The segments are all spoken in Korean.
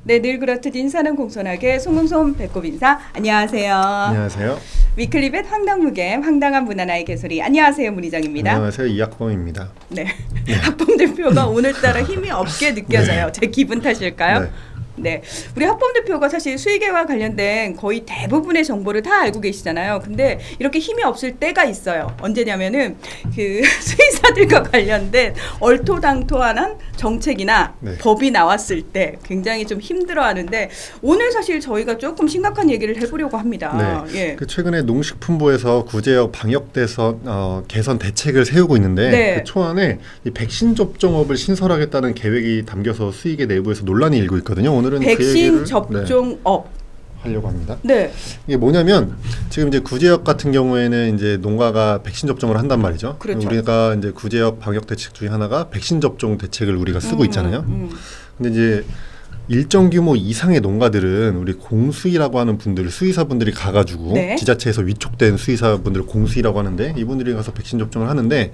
네, 늘 그렇듯 인사는 공손하게 송금손 배꼽 인사. 안녕하세요. 안녕하세요. 위클리벳 황당무겜 황당한 문화나의 개소리. 안녕하세요, 문희정입니다. 안녕하세요, 이학범입니다. 네, 학범 대표가 오늘따라 힘이 없게 느껴져요. 네. 제 기분 탓일까요? 네. 네, 우리 학범 대표가 사실 수의계와 관련된 거의 대부분의 정보를 다 알고 계시잖아요. 근데 이렇게 힘이 없을 때가 있어요. 언제냐면은 그 수의사들과 관련된 얼토당토한 정책이나 네. 법이 나왔을 때 굉장히 좀 힘들어하는데 오늘 사실 저희가 조금 심각한 얘기를 해보려고 합니다. 네. 예. 그 최근에 농식품부에서 구제역 방역 개선 대책을 세우고 있는데 네. 그 초안에 이 백신 접종업을 신설하겠다는 계획이 담겨서 수의계 내부에서 논란이 일고 있거든요. 오늘은 그 백신 얘기를 접종업 하려고 합니다. 네. 이게 뭐냐면 지금 이제 구제역 같은 경우에는 이제 농가가 백신 접종을 한단 말이죠. 그렇죠. 우리가 이제 구제역 방역 대책 중에 하나가 백신 접종 대책을 우리가 쓰고 있잖아요. 근데 이제 일정 규모 이상의 농가들은 우리 공수위라고 하는 분들, 수의사분들이 가가지고 네. 지자체에서 위촉된 수의사분들 공수위라고 하는데 이분들이 가서 백신 접종을 하는데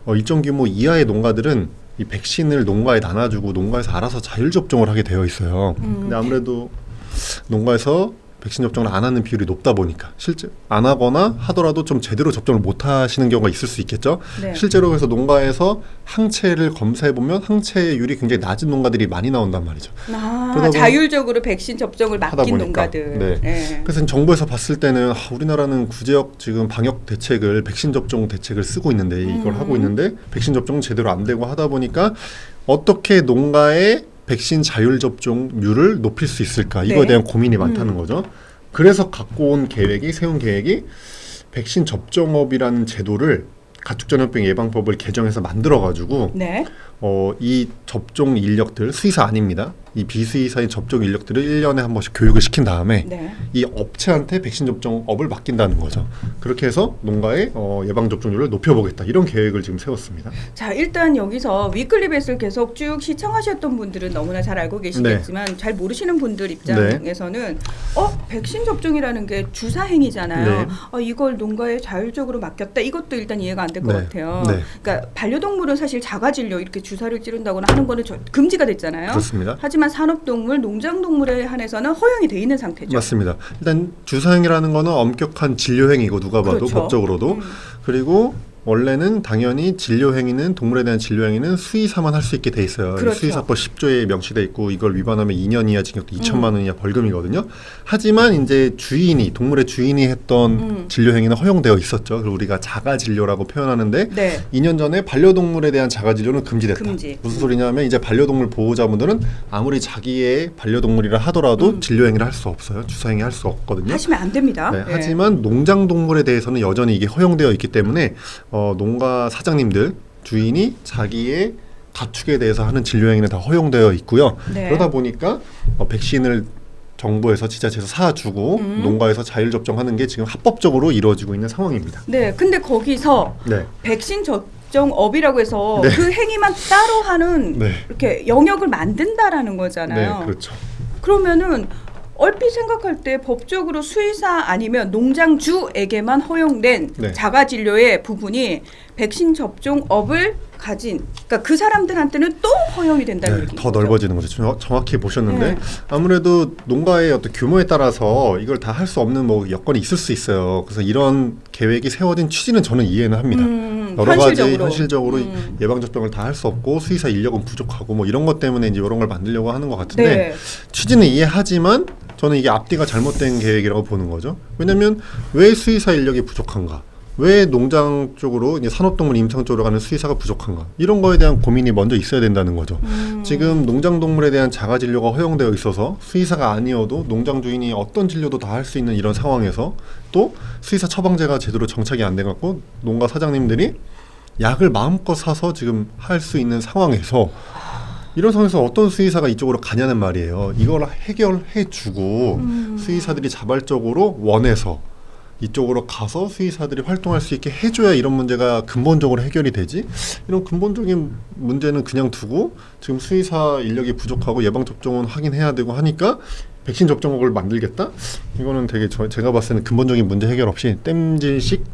일정 규모 이하의 농가들은 이 백신을 농가에 나눠주고 농가에서 알아서 자율 접종을 하게 되어 있어요. 근데 아무래도 농가에서 백신 접종을 안 하는 비율이 높다 보니까 실제 안 하거나 하더라도 좀 제대로 접종을 못 하시는 경우가 있을 수 있겠죠. 네. 실제로 그래서 농가에서 항체를 검사해 보면 항체율이 굉장히 낮은 농가들이 많이 나온단 말이죠. 아, 자율적으로 백신 접종을 하다 맡긴 보니까. 농가들. 네. 네. 그래서 정부에서 봤을 때는 우리나라는 구제역 지금 방역 대책을 백신 접종 대책을 쓰고 있는데 이걸 하고 있는데 백신 접종은 제대로 안 되고 하다 보니까 어떻게 농가의 백신 자율 접종률을 높일 수 있을까 이거에 네. 대한 고민이 많다는 거죠. 그래서 세운 계획이 백신 접종업이라는 제도를 가축전염병 예방법을 개정해서 만들어가지고 네. 이 접종 인력들 수의사 아닙니다. 이 비수의사의 접종 인력들을 1년에 한 번씩 교육을 시킨 다음에 네. 이 업체한테 백신 접종업을 맡긴다는 거죠. 그렇게 해서 농가의 예방 접종률을 높여보겠다 이런 계획을 지금 세웠습니다. 자, 일단 여기서 위클리벳을 계속 쭉 시청하셨던 분들은 너무나 잘 알고 계시겠지만 잘 모르시는 분들 입장에서는 백신 접종이라는 게 주사 행위잖아요. 네. 이걸 농가에 자율적으로 맡겼다. 이것도 일단 이해가 안 될 것 네. 같아요. 네. 그러니까 반려동물은 사실 자가진료 이렇게 주사를 찌른다거나 하는 거는 금지가 됐잖아요. 그렇습니다. 하지만 산업동물, 농장동물에 한해서는 허용이 돼 있는 상태죠. 맞습니다. 일단 주사행위라는 거는 엄격한 진료행위고 누가 봐도 그렇죠. 법적으로도 그리고 원래는 당연히 진료행위는 동물에 대한 진료행위는 수의사만 할 수 있게 돼 있어요. 그렇죠. 수의사법 10조에 명시돼 있고 이걸 위반하면 2년 이하 징역도 2천만 원 이하 벌금이거든요. 하지만 이제 동물의 주인이 했던 진료행위는 허용되어 있었죠. 그리고 우리가 자가진료라고 표현하는데 네. 2년 전에 반려동물에 대한 자가진료는 금지됐다. 금지. 무슨 소리냐면 이제 반려동물 보호자분들은 아무리 자기의 반려동물이라 하더라도 진료행위를 할 수 없어요. 주사행위 할 수 없거든요. 하시면 안 됩니다. 네, 하지만 농장동물에 대해서는 여전히 이게 허용되어 있기 때문에 농가 사장님들, 주인이 자기의 가축에 대해서 하는 진료행위는 다 허용되어 있고요. 네. 그러다 보니까 백신을 정부에서 지자체에서 사주고 농가에서 자율 접종하는 게 지금 합법적으로 이루어지고 있는 상황입니다. 네, 근데 거기서 네. 백신 접종업이라고 해서 네. 그 행위만 따로 하는 네. 이렇게 영역을 만든다라는 거잖아요. 네, 그렇죠. 그러면은 얼핏 생각할 때 법적으로 수의사 아니면 농장주에게만 허용된 네. 자가진료의 부분이 백신 접종업을 가진, 그러니까 그 사람들한테는 또 허용이 된다는 얘기죠. 더 넓어지는 거죠. 정확히 보셨는데 네. 아무래도 농가의 어떤 규모에 따라서 이걸 다 할 수 없는 여건이 있을 수 있어요. 그래서 이런 계획이 세워진 취지는 저는 이해는 합니다. 여러 가지 현실적으로 예방접종을 다 할 수 없고 수의사 인력은 부족하고 이런 것 때문에 이제 이런 걸 만들려고 하는 것 같은데 네. 취지는 이해하지만 저는 이게 앞뒤가 잘못된 계획이라고 보는 거죠. 왜냐하면 왜 수의사 인력이 부족한가? 왜 농장 쪽으로 이제 산업동물 임상 쪽으로 가는 수의사가 부족한가? 이런 거에 대한 고민이 먼저 있어야 된다는 거죠. 지금 농장동물에 대한 자가진료가 허용되어 있어서 수의사가 아니어도 농장 주인이 어떤 진료도 다 할 수 있는 이런 상황에서 또 수의사 처방제가 제대로 정착이 안 돼갖고 농가 사장님들이 약을 마음껏 사서 지금 할 수 있는 상황에서 이런 상황에서 어떤 수의사가 이쪽으로 가냐는 말이에요. 이걸 해결해주고 수의사들이 자발적으로 원해서 이쪽으로 가서 수의사들이 활동할 수 있게 해줘야 이런 문제가 근본적으로 해결이 되지. 이런 근본적인 문제는 그냥 두고 지금 수의사 인력이 부족하고 예방접종은 하긴 해야 되고 하니까 백신 접종업을 만들겠다? 이거는 되게 제가 봤을 때는 근본적인 문제 해결 없이 땜질식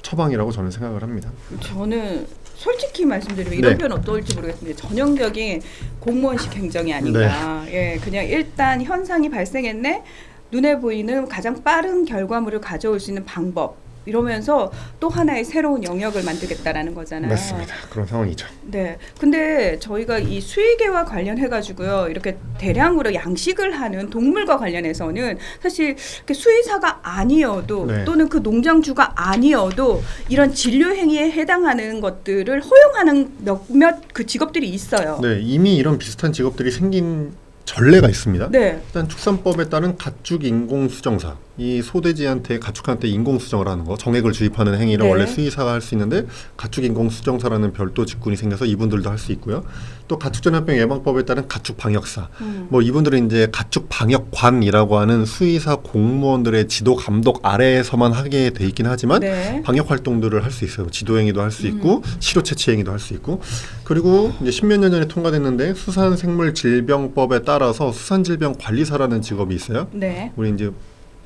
처방이라고 저는 생각을 합니다. 저는 솔직히 말씀드리면 이런 네. 표현 어떨지 모르겠는데 전형적인 공무원식 행정이 아닌가. 예, 그냥 일단 현상이 발생했네. 눈에 보이는 가장 빠른 결과물을 가져올 수 있는 방법. 이러면서 또 하나의 새로운 영역을 만들겠다라는 거잖아요. 맞습니다. 그런 상황이죠. 네. 근데 저희가 이 수의계와 관련해 가지고요. 이렇게 대량으로 양식을 하는 동물과 관련해서는 사실 이렇게 수의사가 아니어도 네. 또는 그 농장주가 아니어도 이런 진료 행위에 해당하는 것들을 허용하는 몇몇 그 직업들이 있어요. 네, 이미 이런 비슷한 직업들이 생긴 전례가 있습니다. 네. 일단 축산법에 따른 가축 인공 수정사, 이 소돼지한테 가축한테 인공 수정을 하는 거, 정액을 주입하는 행위를 네. 원래 수의사가 할 수 있는데 가축 인공 수정사라는 별도 직군이 생겨서 이분들도 할 수 있고요. 또 가축전염병 예방법에 따른 가축 방역사, 뭐 이분들은 이제 가축 방역관이라고 하는 수의사 공무원들의 지도 감독 아래에서만 하게 돼 있긴 하지만 네. 방역 활동들을 할 수 있어요. 지도 행위도 할 수 있고 치료 채취 행위도 할 수 있고. 그리고 이제 십몇 년 전에 통과됐는데 수산생물질병법에 따라서 수산질병관리사라는 직업이 있어요. 네. 우리 이제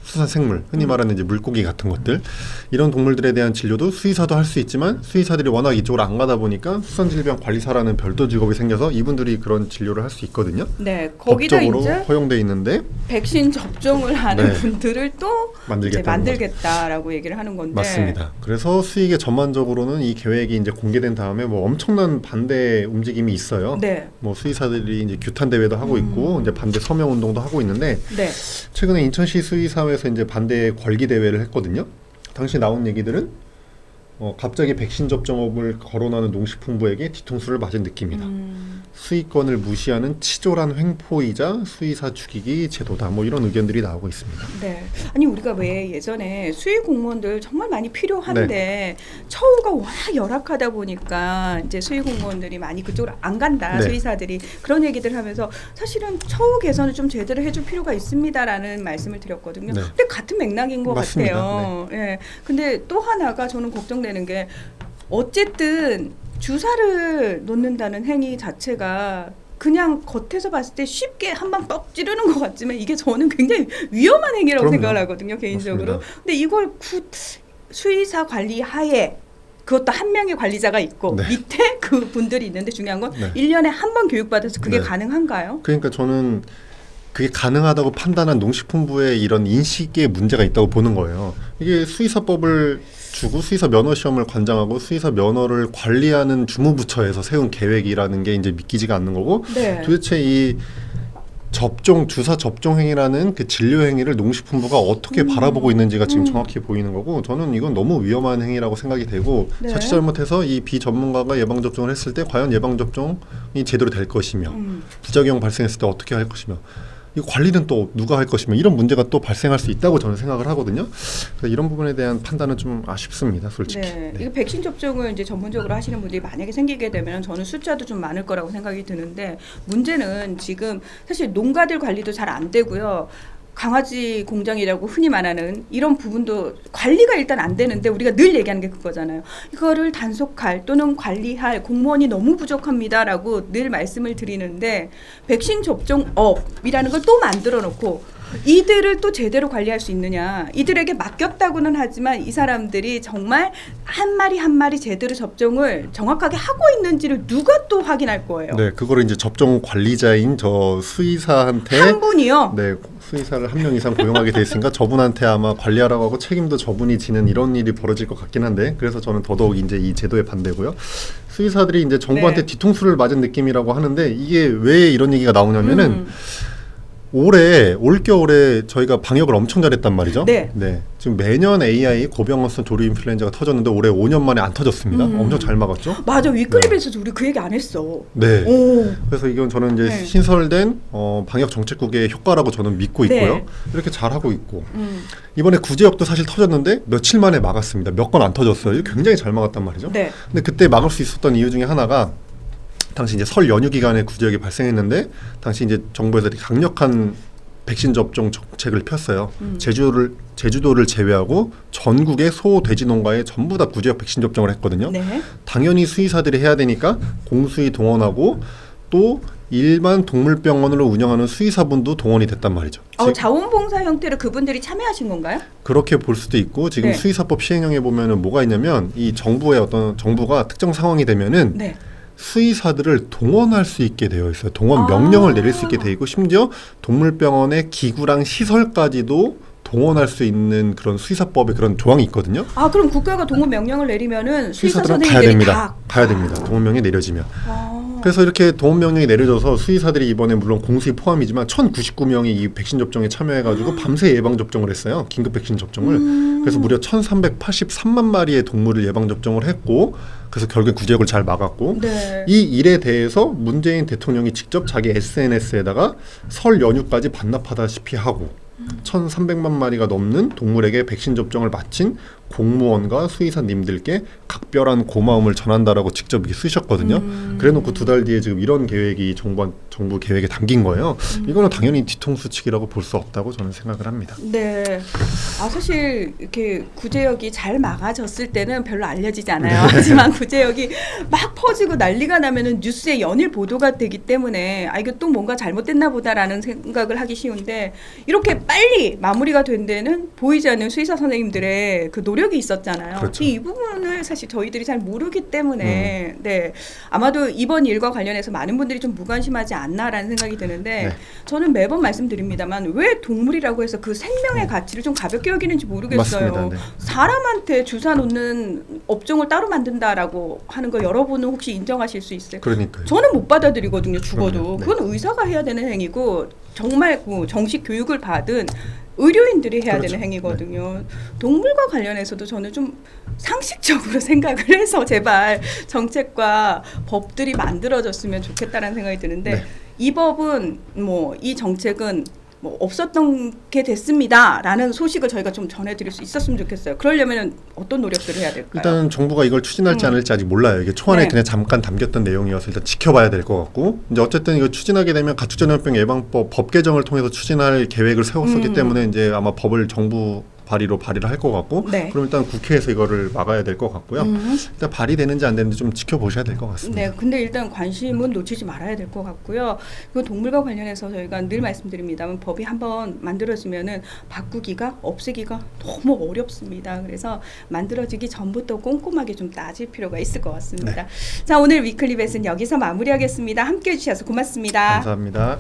수산생물, 흔히 말하는 이제 물고기 같은 것들, 이런 동물들에 대한 진료도 수의사도 할 수 있지만 수의사들이 워낙 이쪽으로 안 가다 보니까 수산질병관리사라는 별도 직업이 생겨서 이분들이 그런 진료를 할 수 있거든요. 네. 거기다 법적으로 이제 허용돼 있는데 백신 접종을 하는 네. 분들을 또 이제 만들겠다는 만들겠다라고 얘기를 하는 건데. 맞습니다. 그래서 수의계 전반적으로는 이 계획이 이제 공개된 다음에 뭐 엄청난 반대 움직임이 있어요. 네. 뭐 수의사들이 이제 규탄 대회도 하고 있고 이제 반대 서명 운동도 하고 있는데 네. 최근에 인천시 수의사회에서 이제 반대 궐기 대회를 했거든요. 당시 나온 얘기들은 갑자기 백신 접종업을 거론하는 농식품부에게 뒤통수를 맞은 느낌이다. 수의권을 무시하는 치졸한 횡포이자 수의사 죽이기 제도다. 뭐 이런 의견들이 나오고 있습니다. 네. 아니 우리가 왜 예전에 수의 공무원들 정말 많이 필요한데 처우가 워낙 열악하다 보니까 이제 수의 공무원들이 많이 그쪽으로 안 간다. 네. 수의사들이 그런 얘기들 하면서 사실은 처우 개선을 좀 제대로 해줄 필요가 있습니다라는 말씀을 드렸거든요. 네. 근데 같은 맥락인 것 맞습니다. 같아요. 예. 근데 또 하나가 저는 걱정되는 게 어쨌든 주사를 놓는다는 행위 자체가 그냥 겉에서 봤을 때 쉽게 한 방 뻑 찌르는 것 같지만 이게 저는 굉장히 위험한 행위라고 그럼요. 생각을 하거든요, 개인적으로. 맞습니다. 근데 이걸 수의사 관리 하에 그것도 한 명의 관리자가 있고 네. 밑에 그 분들이 있는데 중요한 건 네. 1년에 한 번 교육받아서 그게 네. 가능한가요? 그러니까 저는 그게 가능하다고 판단한 농식품부의 이런 인식에 문제가 있다고 보는 거예요. 이게 수의사법을 주고 수의사 면허 시험을 관장하고 수의사 면허를 관리하는 주무부처에서 세운 계획이라는 게 이제 믿기지가 않는 거고 네. 도대체 이 주사 접종 행위라는 그 진료 행위를 농식품부가 어떻게 바라보고 있는지가 지금 정확히 보이는 거고 저는 이건 너무 위험한 행위라고 생각이 되고 네. 자칫 잘못해서 이 비전문가가 예방접종을 했을 때 과연 예방접종이 제대로 될 것이며 부작용 발생했을 때 어떻게 할 것이며 이 관리는 또 누가 할 것이며 이런 문제가 또 발생할 수 있다고 저는 생각을 하거든요. 그래서 이런 부분에 대한 판단은 좀 아쉽습니다, 솔직히. 네. 네. 이거 백신 접종을 이제 전문적으로 하시는 분들이 만약에 생기게 되면 저는 숫자도 좀 많을 거라고 생각이 드는데 문제는 지금 사실 농가들 관리도 잘 안 되고요. 강아지 공장이라고 흔히 말하는 이런 부분도 관리가 일단 안 되는데 우리가 늘 얘기하는 게 그거잖아요. 이거를 단속할 또는 관리할 공무원이 너무 부족합니다라고 늘 말씀을 드리는데 백신 접종업이라는 걸 또 만들어 놓고 이들을 또 제대로 관리할 수 있느냐. 이들에게 맡겼다고는 하지만 이 사람들이 정말 한 마리 한 마리 제대로 접종을 정확하게 하고 있는지를 누가 또 확인할 거예요. 네, 그거를 이제 접종 관리자인 저 수의사한테 한 분이요. 네, 수의사를 한 명 이상 고용하게 돼 있으니까 저분한테 아마 관리하라고 하고 책임도 저분이 지는 이런 일이 벌어질 것 같긴 한데 그래서 저는 더더욱 이제 이 제도에 반대고요. 수의사들이 이제 정부한테 네. 뒤통수를 맞은 느낌이라고 하는데 이게 왜 이런 얘기가 나오냐면은 올겨울에 저희가 방역을 엄청 잘했단 말이죠. 네. 지금 매년 AI 고병원성 조류 인플루엔자가 터졌는데 올해 5년 만에 안 터졌습니다. 엄청 잘 막았죠. 맞아. 위클리브에서도 우리 그 얘기 안 했어. 네. 오. 그래서 이건 저는 이제 네. 신설된 방역 정책국의 효과라고 저는 믿고 있고요. 네. 이렇게 잘하고 있고 이번에 구제역도 사실 터졌는데 며칠 만에 막았습니다. 몇 건 안 터졌어요. 굉장히 잘 막았단 말이죠. 네. 근데 그때 막을 수 있었던 이유 중에 하나가 당시 이제 설 연휴 기간에 구제역이 발생했는데 당시 이제 정부에서 되게 강력한 백신 접종 정책을 폈어요. 제주도를 제외하고 전국의 소, 돼지 농가에 전부 다 구제역 백신 접종을 했거든요. 네. 당연히 수의사들이 해야 되니까 공수의 동원하고 또 일반 동물병원을 운영하는 수의사분도 동원이 됐단 말이죠. 자원봉사 형태로 그분들이 참여하신 건가요? 그렇게 볼 수도 있고 지금 네. 수의사법 시행령에 보면은 뭐가 있냐면 이 정부가 특정 상황이 되면은 네. 수의사들을 동원할 수 있게 되어 있어요. 동원 명령을 내릴 수 있게 되어 있고 심지어 동물병원의 기구랑 시설까지도 동원할 수 있는 그런 수의사법에 그런 조항이 있거든요. 그럼 국가가 동원 명령을 내리면은 수의사 수의사들은 가야 선생님들이 됩니다. 가야 됩니다. 동원 명령이 내려지면. 그래서 이렇게 동원 명령이 내려져서 수의사들이 이번에 물론 공수위 포함이지만 1,099명이 이 백신 접종에 참여해가지고 밤새 예방 접종을 했어요. 긴급 백신 접종을. 그래서 무려 1,383만 마리의 동물을 예방 접종을 했고, 그래서 결국 구제역을 잘 막았고, 네. 이 일에 대해서 문재인 대통령이 직접 자기 SNS에다가 설 연휴까지 반납하다시피 하고 1,300만 마리가 넘는 동물에게 백신 접종을 마친 공무원과 수의사님들께 각별한 고마움을 전한다라고 직접 이렇게 쓰셨거든요. 그래놓고 2달 뒤에 지금 이런 계획이 정부 계획에 담긴 거예요. 이거는 당연히 뒤통수치기라고 볼 수 없다고 저는 생각을 합니다. 네. 사실 이렇게 구제역이 잘 막아졌을 때는 별로 알려지지 않아요. 하지만 구제역이 막 퍼지고 난리가 나면은 뉴스에 연일 보도가 되기 때문에 이거 또 뭔가 잘못됐나 보다라는 생각을 하기 쉬운데 이렇게 빨리 마무리가 된 데는 보이지 않는 수의사 선생님들의 그 노력이 있었잖아요. 그렇죠. 이 부분을 사실 저희들이 잘 모르기 때문에 네. 아마도 이번 일과 관련해서 많은 분들이 좀 무관심하지 않나라는 생각이 드는데 네. 저는 매번 말씀드립니다만 왜 동물이라고 해서 그 생명의 가치를 좀 가볍게 여기는지 모르겠어요. 맞습니다. 네. 사람한테 주사 놓는 업종을 따로 만든다라고 하는 거 여러분은 혹시 인정하실 수 있어요? 그러니까요. 저는 못 받아들이거든요. 죽어도. 그럼요. 네. 그건 의사가 해야 되는 행위고 정말 정식 교육을 받은 의료인들이 해야 그렇죠. 되는 행위거든요. 동물과 관련해서도 저는 좀 상식적으로 생각을 해서 제발 정책과 법들이 만들어졌으면 좋겠다라는 생각이 드는데 네. 이 법은 이 정책은 없었던 게 됐습니다라는 소식을 저희가 좀 전해드릴 수 있었으면 좋겠어요. 그러려면 어떤 노력들을 해야 될까요? 일단 정부가 이걸 추진할지 않을지 아직 몰라요. 이게 초안에 네. 그냥 잠깐 담겼던 내용이어서 일단 지켜봐야 될 것 같고, 이제 어쨌든 이거 추진하게 되면 가축전염병 예방법 법 개정을 통해서 추진할 계획을 세웠었기 때문에 이제 아마 법을 정부 발의를 할 것 같고, 네. 그럼 일단 국회에서 이거를 막아야 될 것 같고요. 일단 발의되는지 안 되는지 좀 지켜보셔야 될 것 같습니다. 네, 근데 일단 관심은 놓치지 말아야 될 것 같고요. 그리고 동물과 관련해서 저희가 늘 말씀드립니다만 법이 한번 만들어지면은 바꾸기가 없애기가 너무 어렵습니다. 그래서 만들어지기 전부터 꼼꼼하게 좀 따질 필요가 있을 것 같습니다. 자, 오늘 위클리 벳은 여기서 마무리하겠습니다. 함께해 주셔서 고맙습니다. 감사합니다.